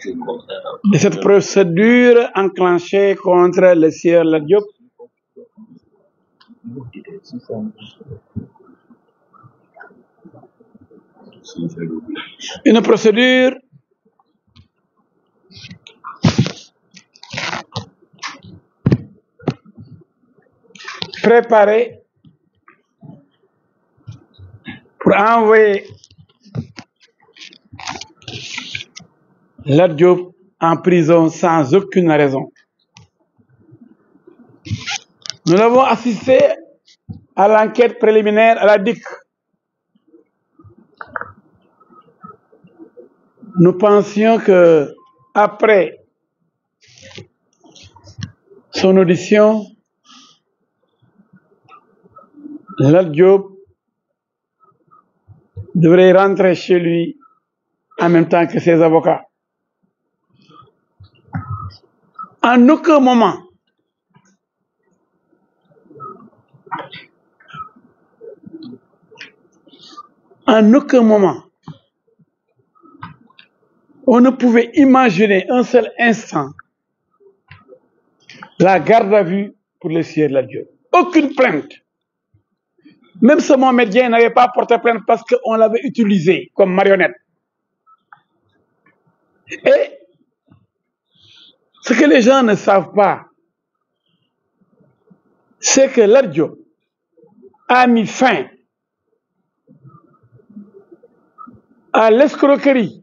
de cette procédure enclenchée contre le sieur Lat Diop. Une procédure préparée pour envoyer Lat Diop en prison sans aucune raison. Nous avons assisté à l'enquête préliminaire à la DIC. Nous pensions que après son audition, Lat Diop devrait rentrer chez lui en même temps que ses avocats. En aucun moment, on ne pouvait imaginer un seul instant la garde à vue pour le sieur Lat Diop. Aucune plainte. Même ce Mohamed Dieng n'avait pas porté plainte parce qu'on l'avait utilisé comme marionnette. Et ce que les gens ne savent pas, c'est que Lat Diop a mis fin à l'escroquerie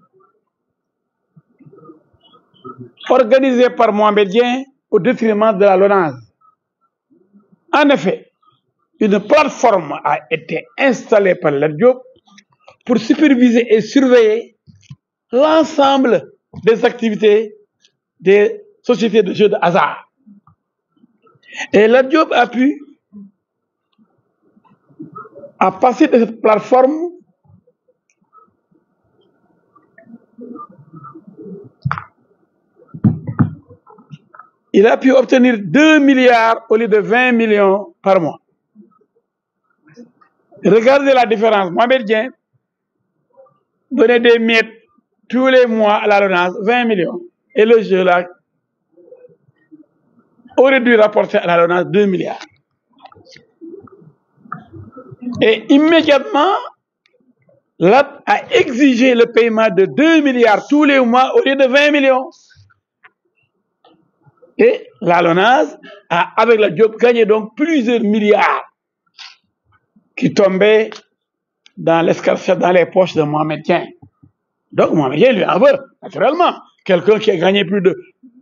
organisée par Mohamed Dieng au détriment de la LONASE. En effet, une plateforme a été installée par Lat Diop pour superviser et surveiller l'ensemble des activités des sociétés de jeux de hasard. Et Lat Diop a pu, à partir de cette plateforme, il a pu obtenir 2 milliards au lieu de 20 millions par mois. Regardez la différence. Mohamed Dieng donnait des miettes tous les mois à la LONASE, 20 millions. Et le jeu là aurait dû rapporter à la LONASE 2 milliards. Et immédiatement, Lat a exigé le paiement de 2 milliards tous les mois au lieu de 20 millions. Et la LONASE a, avec Lat Diop, gagné donc plusieurs milliards qui tombaient dans l'escarcelle, dans les poches de Mohamed Dieng. Donc Mohamed Dieng lui en veut, naturellement. Quelqu'un qui a gagné plus de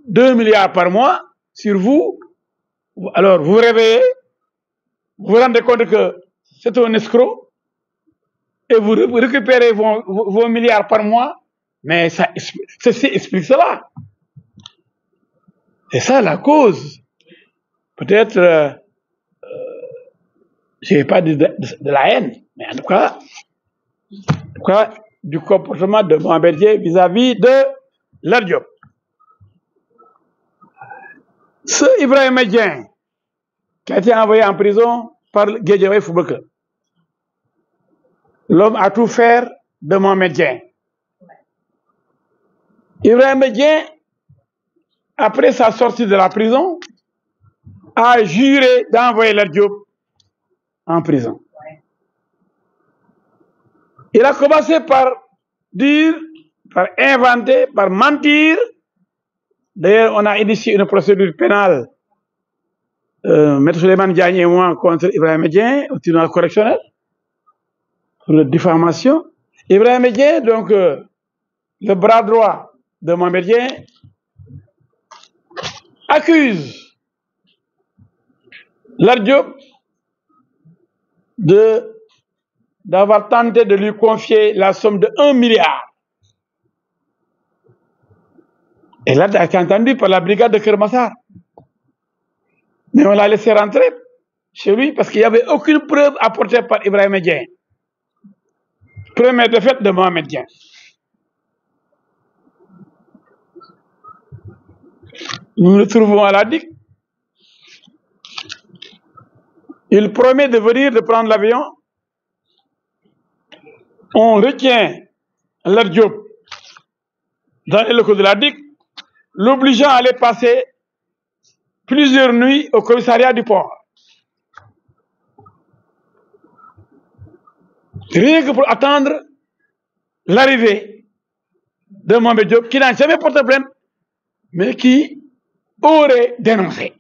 2 milliards par mois sur vous, alors vous réveillez, vous vous rendez compte que c'est un escroc et vous récupérez vos milliards par mois, mais ceci explique cela. C'est ça la cause. Peut-être, je n'ai pas dit de la haine, mais en tout cas, du comportement de Mohamed Dieng vis-à-vis de Lat Diop. Ce Ibrahim Dieng, qui a été envoyé en prison par Guédiawaye Football Club, l'homme a tout fait de Mohamed Dieng. Ibrahim Dieng, après sa sortie de la prison, a juré d'envoyer Lat Diop en prison. Il a commencé par dire, par inventer, par mentir. D'ailleurs, on a initié une procédure pénale, Maître Souleymane Diagne et moi, contre Ibrahim Dieng au tribunal correctionnel pour la diffamation. Ibrahim Dieng, donc le bras droit de Mohamed Dieng, accuse Lat Diop d'avoir tenté de lui confier la somme de 1 milliard. Et là, a été entendu par la brigade de Kermassar. Mais on l'a laissé rentrer chez lui parce qu'il n'y avait aucune preuve apportée par Ibrahim Dieng. Première défaite de Mohamed Dieng. Nous nous trouvons à la DIC. Il promet de venir, de prendre l'avion. On retient Lat Diop dans les locaux de la DIC, l'obligeant à aller passer plusieurs nuits au commissariat du port. Rien que pour attendre l'arrivée de Mohamed Diop, qui n'a jamais porté plainte, mais qui aurait dénoncé.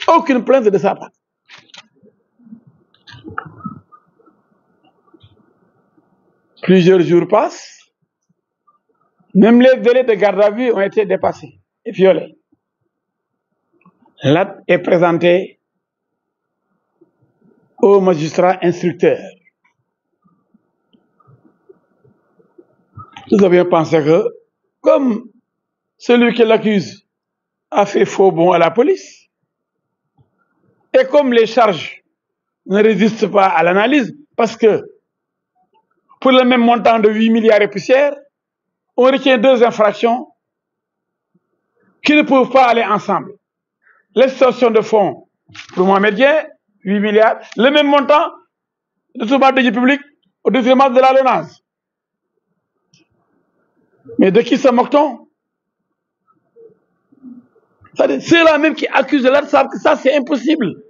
Aucune plainte de sa part. Plusieurs jours passent, même les délais de garde à vue ont été dépassés et violés. L'acte est présenté au magistrat instructeur. Nous avions pensé que, comme celui qui l'accuse a fait faux bond à la police, et comme les charges ne résistent pas à l'analyse, parce que pour le même montant de 8 milliards et poussière, on retient deux infractions qui ne peuvent pas aller ensemble. L'extorsion de fonds pour Mohamed Dieng, 8 milliards, le même montant de détournement de deniers publics au détriment de la LONASE. Mais de qui se moque-t-on? Ceux-là même qui accusent de l'autre savent que ça, c'est impossible.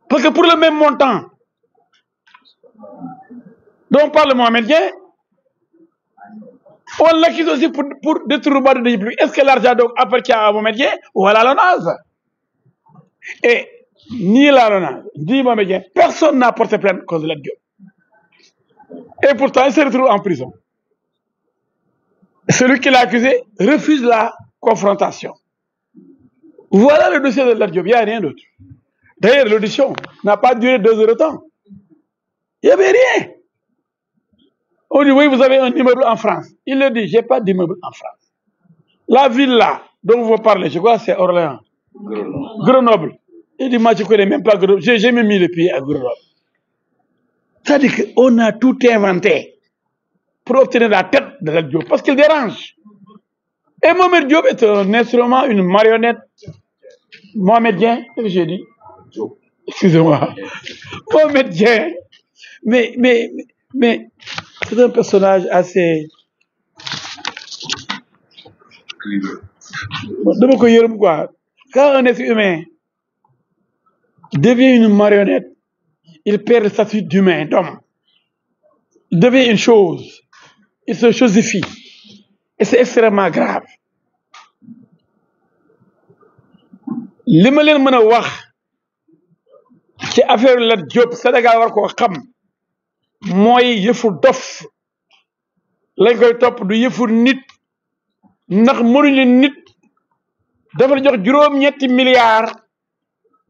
Parce que pour le même montant dont parle Mohamed Dieng, on l'accuse aussi pour détournement de deniers publics. Est-ce que l'argent donc appartient à Mohamed Dieng ou à la LONASE? Et ni la LONASE, ni Mohamed Dieng, personne n'a porté plainte contre Lat Diop. Et pourtant, il se retrouve en prison. Celui qui l'a accusé refuse la confrontation. Voilà le dossier de Lat Diop, il n'y a rien d'autre. D'ailleurs, l'audition n'a pas duré 2 heures de temps. Il n'y avait rien. On dit, oui, vous avez un immeuble en France. Il le dit, je n'ai pas d'immeuble en France. La ville là, dont vous parlez, je crois que c'est Orléans. Grenoble. Il dit, moi, je ne connais même pas Grenoble. Je n'ai jamais mis le pied à Grenoble. C'est-à-dire qu'on a tout inventé pour obtenir la tête de Lat Diop, parce qu'il dérange. Et Mohamed Diop est un instrument, une marionnette. Mohamed Dieng, j'ai dit. Excusez-moi. Mohamed Dieng. Mais c'est un personnage assez. Quand un être humain devient une marionnette, il perd le statut d'humain, d'homme. Il devient une chose. Il se chosifie. Et c'est extrêmement grave. li ma leen mën a wax ci affaire Lat Diop Sénégal war koo xam mooy yëfu dof lañ koy topp du yëfu nit ndax mënuñu nit dafa jox juróom-ñetti milliards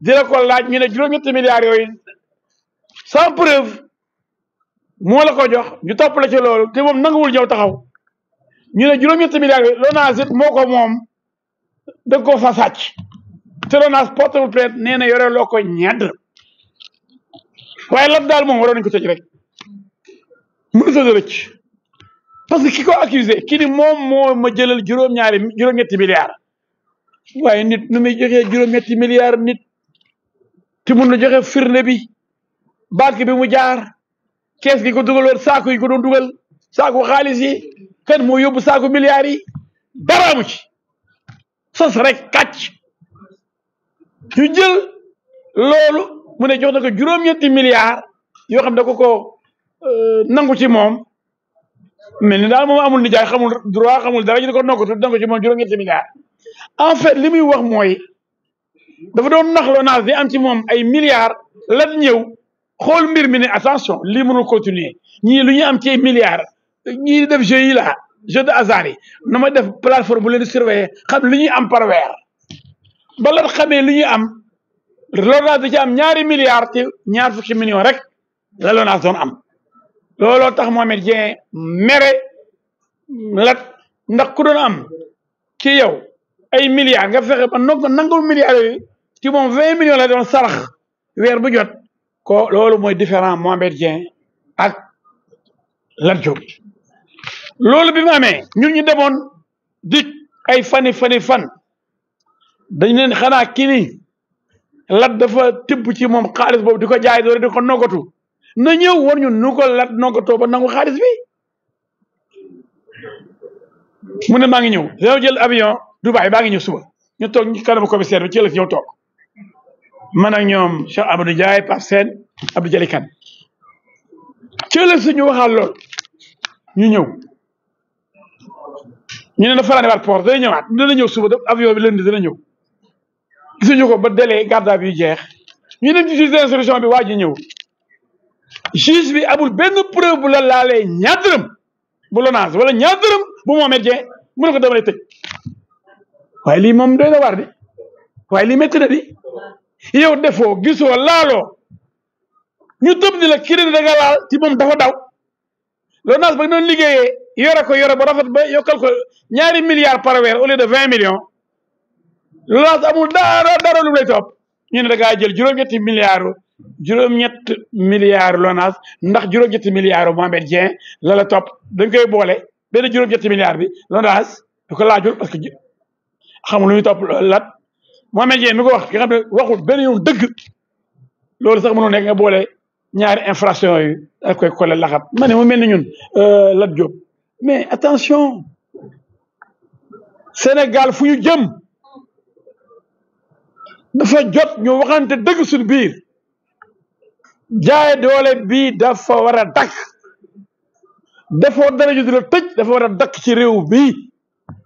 di la ko laaj ñu ne juróom-ñetti milliards yooyu sans preuve moo la ko jox ñu topp la ci loolu te moom nanguwul ñëw taxaw ñu ne juróom-ñetti milliards yooyu LONASE it moo ko moom da ko fa sàcc te LONASE portable plainte nee na yore loo ko ñedd waaye Lat daal moom waroon nañu ko tëj rek mënut a rëcc parce que ki ko accusé ki ni moom moo ma jëlal juróom-ñetti milliards waaye nit nu muy joxee juróom-ñetti milliards nit te mun na joxe firnde bi banque bi mu jaar kees gi ko dugaloon saako yi ko doon dugal saako xaalis yi kan moo yóbbu saako milliards yi dara amu ci sos rek kàcc ñu jël loolu mu ne jox na ko juróom-ñetti milliards yoo xam ne ko nangu ci moom mel ni daal moom amul nijaay xamul droit xamul dara ñu ne ko nokkatu nangu ci moom juróom-ñetti milliards en fait li muy wax mooy dafa doon nax LONASE di am ci moom ay milliards Lat ñëw xool mbir mi ne attention lii mënul continuer ñii lu ñu am ci ay milliards ñii def jeu yi la jeu de hasard yi na ma def plateforme bu leen di surveiller xam li ñuy am par weer ba Lat xamee li ñuy am LONASE da ci am ñaari milliards te ñaar fukki millions rek la LONASE doon am looloo tax Mohamed Dieng mere Lat ndax ku doon am ci yow ay milliards nga fexe ba nangul milliards yooyu ci moom 20 millions la doon sarax weer bu jot ko loolu mooy différent Mohamed Dieng ak Lat Diop loolu bi mu amee ñun ñu demoon dik ay fan dañ leen xanaa kii ni Lat dafa tibb ci moom xaalis boobu di ko jaay doole di ko noggatu na ñëw war ñu nu ko Lat noggatoo ba nangu xaalis bi mu ne maa ngi ñëw dañoo jël avion Dubaï baa ngi ñëw suba ñu toog ñu kanamu commissaire bi ci la ñëw toog man ak ñoom Cheikh Amadou Ndiaye Pape Sène Abdou Jali Kane ci la suñu waxal lool ñu ñëw ñu ne na fanaane waat port dana ñëwaat dana ñëw suba avion bi lundi dana ñëw gisuñu ko ba délai garde à vue jeex ñu dem ci juge d'instruction bi waa ji ñëw juge bi amul benn preuve bu la laalee ñaar dërëm bu Lonase wala ñaar dërëm bu Mohamed Dieng mu ne ko dama lay tëj waaye lii moom doy na war di waaye lii métti na di yow defoo gisoo laaloo ñu tëb di la kii da nga laal ci moom dafa daw Lonase ba nga doon liggéeyee yore ba rafet ba yokkal ko ñaari milliards par weer au lieu de 20 millions Lonase amul dara lu lay topp ñu ne da ngaa jël juróom-ñetti milliards Lonase ndax juróom-ñetti milliards Mohamed Dieng la topp dañ koy boole benn juróom-ñetti milliards bi Lonase du ko laajul parce que xamul lu ñu topp lat Mohamed Dieng mi ko wax nga xam ne waxul benn yoon dëgg loolu sax mënoo nekk nga boole ñaari infraction yi da koy collé laxat ma ne mu mel ni ñun Lat Diop mais attention Sénégal fu ñu jëm dafa jot ñu waxante dëgg suñu biir jaay doole bii dafa war a dakk dafoo dara ju di la tëj dafa war a dakk ci réew bii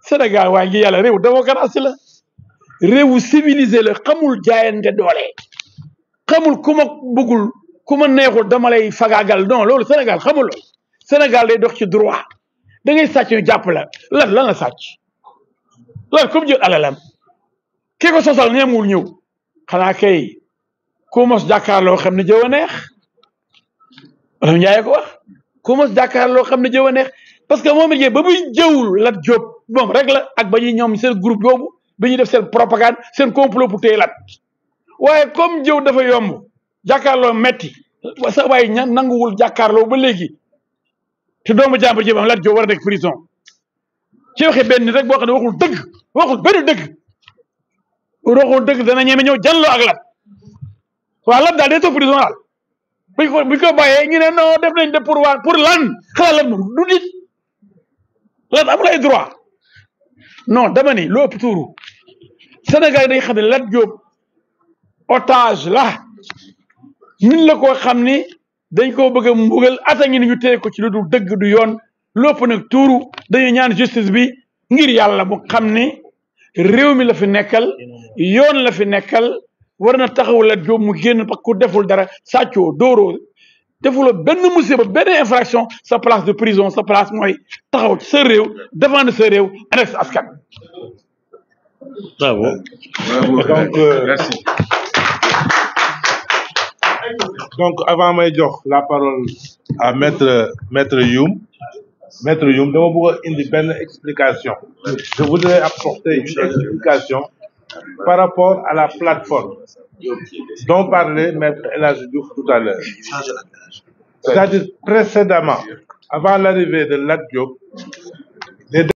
Sénégal waaye ngi yàlla réew démocratie la réewu civilisé la xamul jaayante doole xamul ku ma bëggul ku ma neexul dama lay fagaagal non loolu Sénégal xamul loolu Sénégal day dox ci droit da ngay sàcc ñu jàpp la lan la sàcc lan comme jël alalam kii ko sosal ñeemul ñëw xanaa kay ku mos jàkkaarloo xam ne jëw a neex wala Njaay ko wax ku mos jàkkaarloo xam ne jëw a neex parce que moom it ba muy jëwul Lat Diop moom rek la ak ba ñuy ñoom seen groupe boobu bi ñuy def seen propagande seen complot pour téye Lat waaye comme jëw dafa yomb jàkkaarloo metti sa waaye nanguwul jàkkaarloo ba léegi te doomu jàmbur ji am Lat Diop war a nekk prison ci waxe benn nit rek boo xam ne waxul dëgg waxul benn dëgg waxul dëgg dana ñeme ñëw jàlloo ak Lat waaw Lat daal day toog prison daal buñ ko bàyyee ñu ne non def nañ de pour lan xanaa Lat moom du nit Lat amul ay droit non dama ni lu ëpp tuuru Sénégal dañ xam ne Lat Diop otage la min la koo xam ni dañ koo bëgg a mbugal ata ngi ni ñu téye ko ci lu dul dëgg du yoon lépp nag tuuru dañuy ñaan justice bi ngir yàlla mu xam ni réew mi la fi nekkal yoon la fi nekkal war na taxaw Lat Diop mu génn parce que ku deful dara sàccoo dóoroo defuloo benn musiba benn infraction sa place de prison sa place mooy taxaw ci sa réew défendre sa réew ànd ak sa askan. Bravo. Donc, merci. Donc, avant may jox la parole à Maître Youm, dama bëgg a indi benn explication. Je voudrais apporter une explication par rapport à la plateforme dont parlait Maître El Hadji Diouf tout à l'heure. C'est-à-dire précédemment, avant l'arrivée de Lat Diop,